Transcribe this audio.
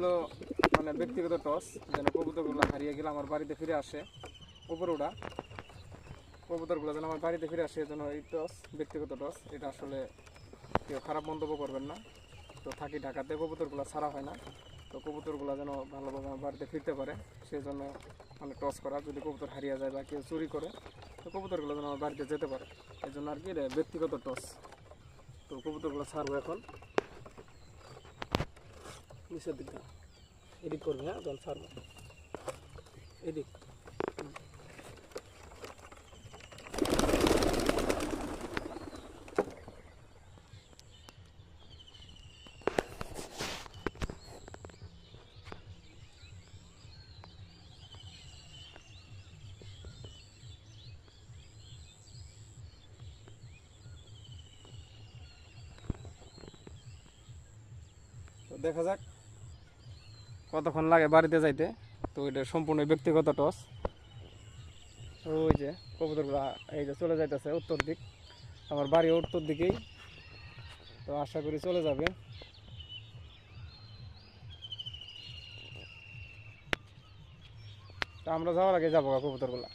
ছিল মানে ব্যক্তিগত টস, যেন কবুতরগুলো হারিয়ে গেলে আমার বাড়িতে ফিরে আসে। উপরে ওঠা কবুতরগুলো যেন আমার বাড়িতে ফিরে আসে, যেন এই টস ব্যক্তিগত টস। এটা আসলে কেউ খারাপ মন্তব্য করবেন না। তো থাকি ঢাকাতে, কবুতরগুলো ছাড়া হয় না। তো কবুতরগুলো যেন ভালোভাবে আমার বাড়িতে ফিরতে পারে, সেই জন্য মানে টস করা। যদি কবুতর হারিয়ে যায় বা কেউ চুরি করে, তো কবুতরগুলো যেন আমার বাড়িতে যেতে পারে, এই জন্য আর কি এটা ব্যক্তিগত টস। তো কবুতরগুলো ছাড়বো এখন নিচের দিকটা, এদিক করবে। হ্যাঁ, জল ছাড়বো এদিক। তো দেখা যাক কতক্ষণ লাগে বাড়িতে যাইতে। তো এটা সম্পূর্ণ ব্যক্তিগত টস। ওই যে কবুতরগুলো এই যে চলে যাইতেছে উত্তর দিক, আমার বাড়ি উত্তর দিকেই। তো আশা করি চলে যাবে। তো আমরা যাওয়ার আগে যাবো কবুতরগুলা।